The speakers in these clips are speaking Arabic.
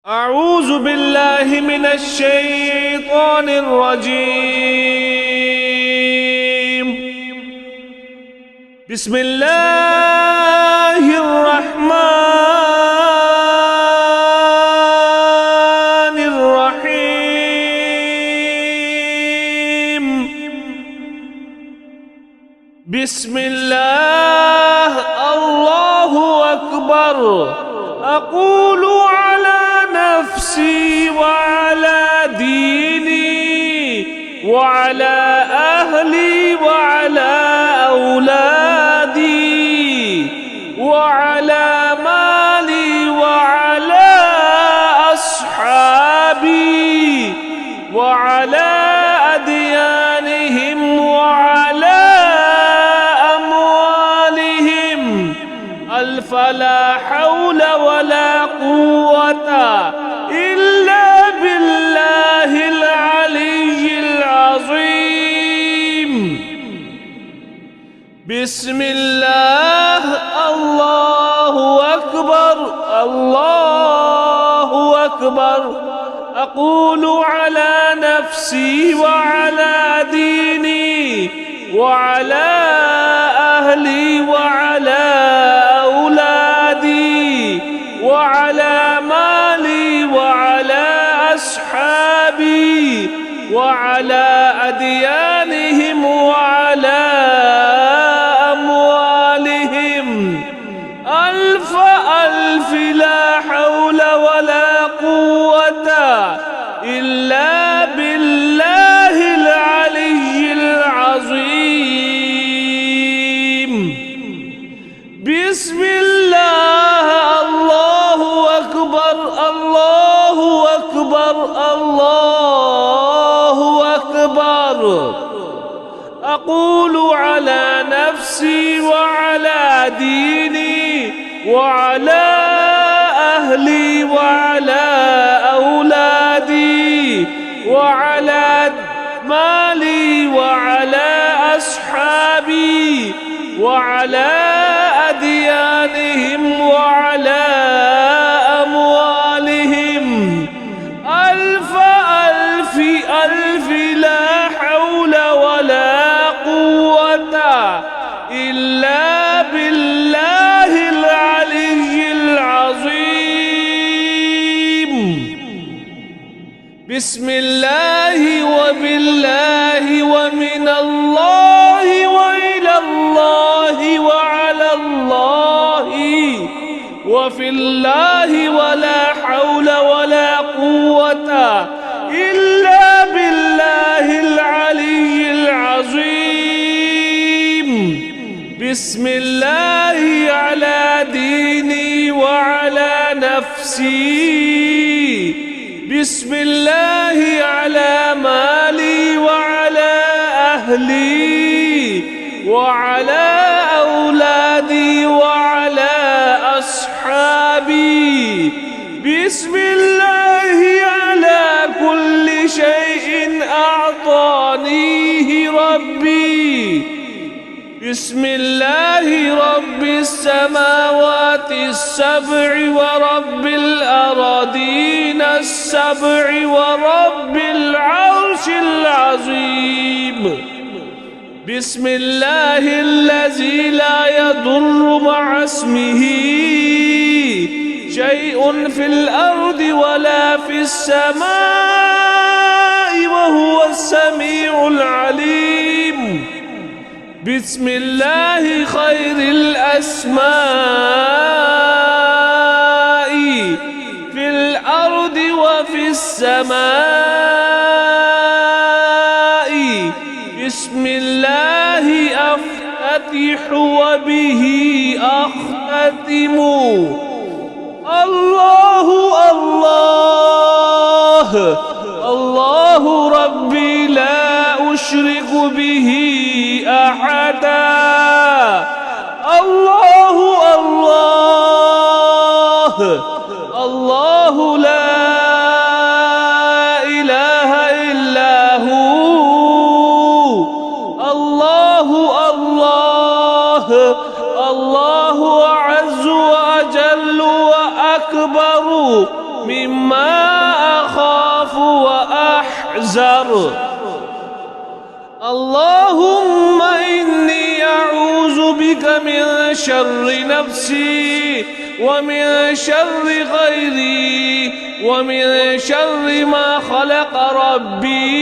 أعوذ بالله من الشيطان الرجيم. بسم الله الرحمن الرحيم. بسم الله الله أكبر. أقول على نفسي وعلى ديني وعلى أهلي وعلى أولادي وعلى مالي وعلى أصحابي وعلى أديانهم وعلى أموالهم ألف لا حول ولا قوة إلا بالله العلي العظيم. بسم الله الله أكبر الله أكبر. أقول على نفسي وعلى ديني وعلى أهلي وعلى أولادي وعلى مالي وعلى أصحابي وعلى أديانهم وعلى أموالهم ألف ألف لا حول ولا قوة إلا بالله العلي العظيم. بسم الله الله أكبر الله أكبر الله أكبر. أقول على نفسي وعلى ديني وعلى أهلي وعلى أولادي وعلى مالي وعلى أصحابي وعلى أديانهم وعلى أموالهم ألف ألف ألف لا حول ولا قوة إلا بالله العلي العظيم. بسم الله وبالله ومن الله وإلى الله وعلى الله وفي الله ولا حول ولا قوة إلا بالله العلي العظيم. بسم الله على ديني وعلى نفسي. بسم الله على مالي وعلى أهلي وعلى أولادي وعلى أصحابي. بسم الله على كل شيء أعطانيه ربي. بسم الله رب السماوات السبع ورب الأراضين السبع ورب العرش العظيم. بسم الله الذي لا يضر مع اسمه شيء في الأرض ولا في السماء وهو السميع العليم. بسم الله خير الأسماء في الأرض وفي السماء. بسم الله أفتتح وبه أختتم. الله الله الله ربي لا أشرك به أحدا. الله الله الله لا إله إلا هو. الله الله الله أعز وأجل وأكبر مما أخاف وأحذر. اللهم إني أعوذ بك من شر نفسي ومن شر غيري ومن شر ما خلق ربي،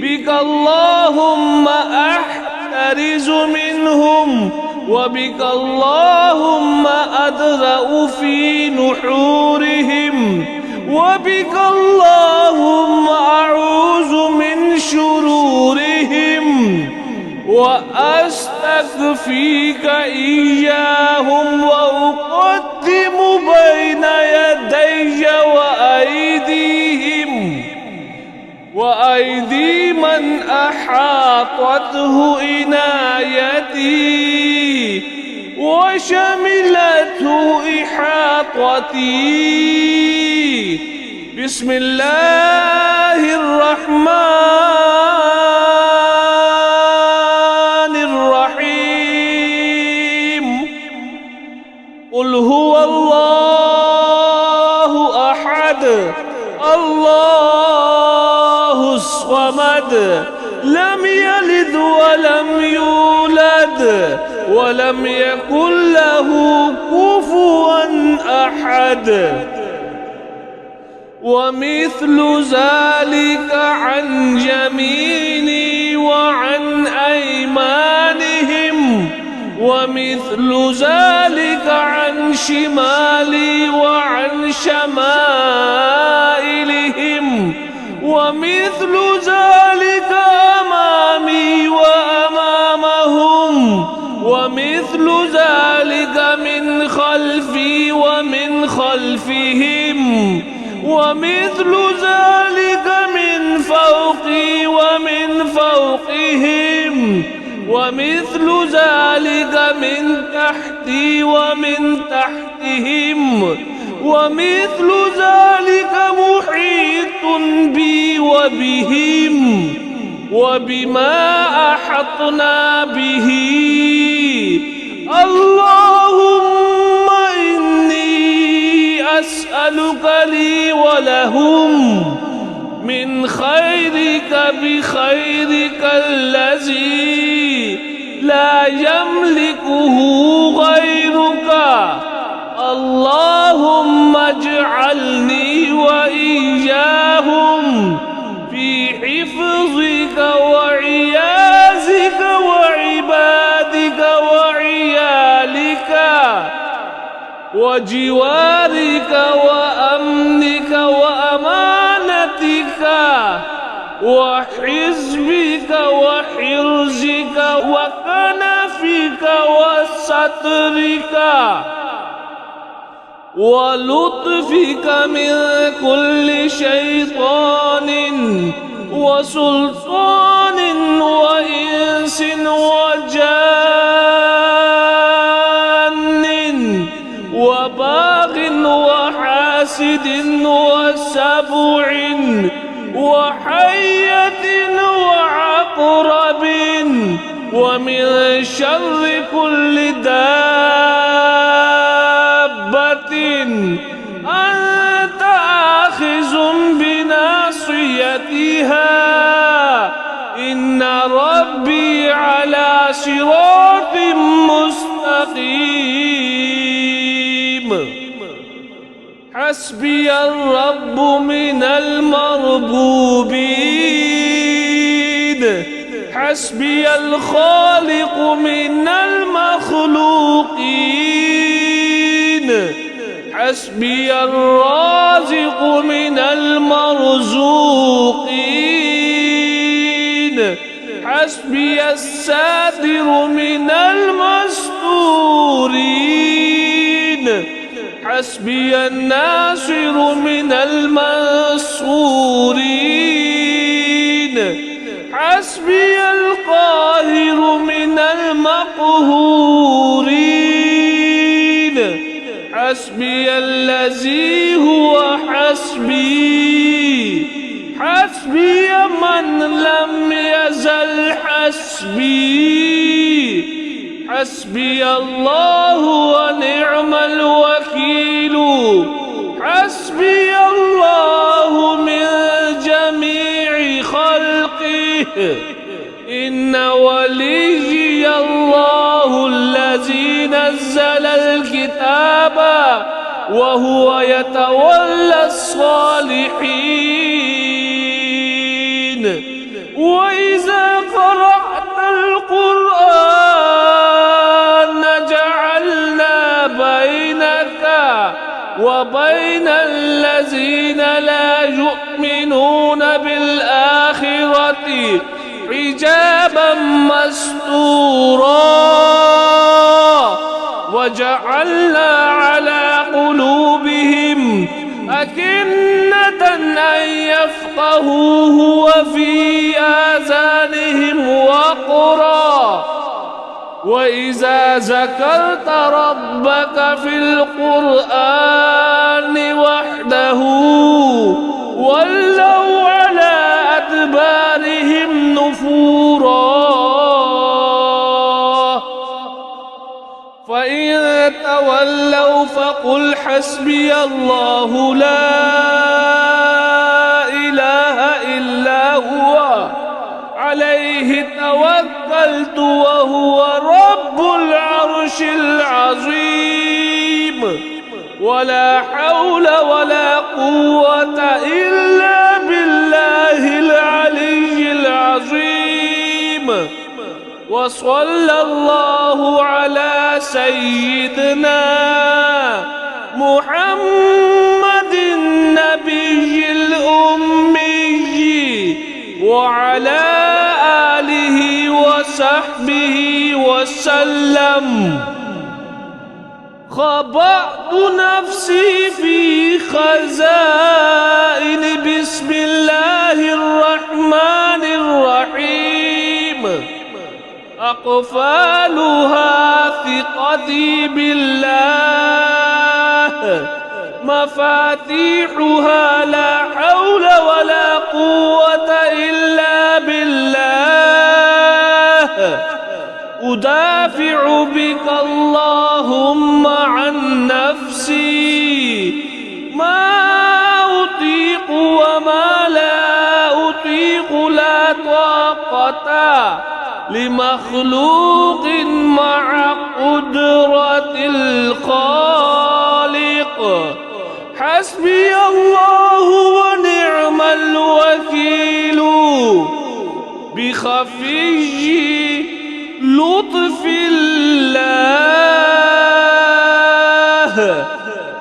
بك اللهم أحترز منهم، وبك اللهم أدرأ في نحورهم، وبك اللهم أعوذ من شرورهم، وأستكفيك إياهم، وأقدم بين يدي وأيدي من أحاطته عنايتي وشملته إحاطتي. بسم الله الرحمن الرحيم. قل هو الله أحد الله الصمد لم يلد ولم يولد ولم يكن له كفوا أحد. ومثل ذلك عن يميني وعن أيمانهم، ومثل ذلك عن شمالي وعن شمائلهم، ومثل ذلك أمامي وأمامهم، ومثل ذلك من خلفي ومن خلفهم، ومثل ذلك من فوقي ومن فوقهم، ومثل ذلك من تحتي ومن تحتهم، ومثل ذلك محيط بي وبهم وبما أحطنا به. اللهم إني أسألك لي ولهم من خيرك بخيرك الذي لا يملكه غيرك. اللهم اجعلني وإياهم في حفظك وعياذك وعبادك وعيالك وجوارك وأمنك وأمانتك وحزبك وحرزك وكنفك وسترك ولطفك من كل شيطان وسلطان وإنس وجان وباغ وحاسد وسبع وحية وعقرب ومن شر كل دابة أنت آخذ بناصيتها إن ربي على صراط مستقيم. حسبي الرب من المربوبين، حسبي الخالق من المخلوقين، حسبي الرازق من المرزوقين، حسبي الساتر من المستورين، حسبي الناصر من المنصورين، حسبي القاهر من المقهورين، حسبي الذي هو حسبي، حسبي من لم يزل حسبي، حسبي الله ونعم الوكيل، حسبي الله من جميع خلقه إن وليي الله الذي نزل الكتاب وهو يتولى الصالحين وإذا قرأت القرآن جعلنا بينك وبين الذين لا يؤمنون بالآخرة حجابا مستورا وجعلنا على قلوبهم أكنة أن يفقهوه وفي آذانهم وقرا وإذا ذكرت ربك في القرآن وحده ولوا على أدبارهم نفورا فإن تولوا فقل حسبي الله لا إله إلا هو عليه توكلت وهو رب العرش العظيم ولا حول ولا قوة إلا بالله العلي العظيم وصلى الله على سيدنا محمد النبي الأمي وعلى آله وصحبه وسلم خبأت نفسي في خزائن بسم الله الرحمن الرحيم أقفالها ثقتي بالله مفاتيحها لا حول ولا قوة إلا بالله أدافع بك اللهم عن نفسي ما أطيق وما لا أطيق لا طاقة لمخلوق مع قدرة الخالق حسبي الله ونعم الوكيل بخفي لطف الله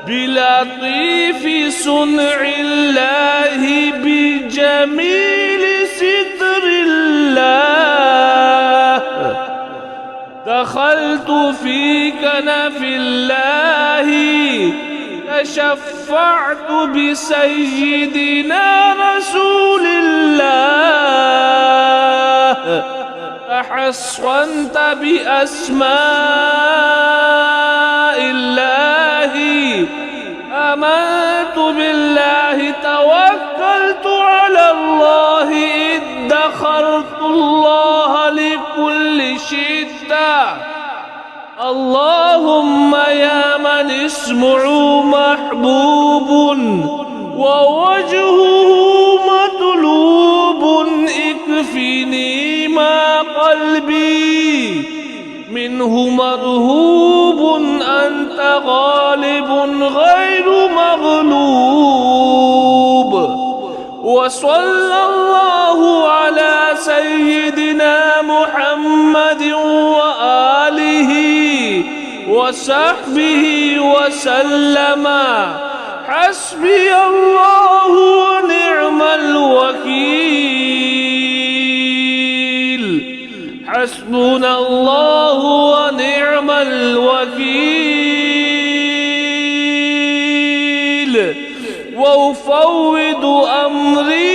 بلطيف صنع الله بجميل ستر الله دخلت في كنف الله تشفعت بسيدنا رسول الله تحصنت بأسماء الله آمنت بالله توكلت على الله ادخرت الله لكل شدة اللهم يا من اسمه محبوب ووجهه مطلوب اكفني ما قلبي منه مرهوب أنت غالب غير مغلوب وصلى الله على سيدنا محمد وآله وصحبه وسلم حسبي الله ونعم الوكيل حسبنا الله ونعم الوكيل وأفوض أمري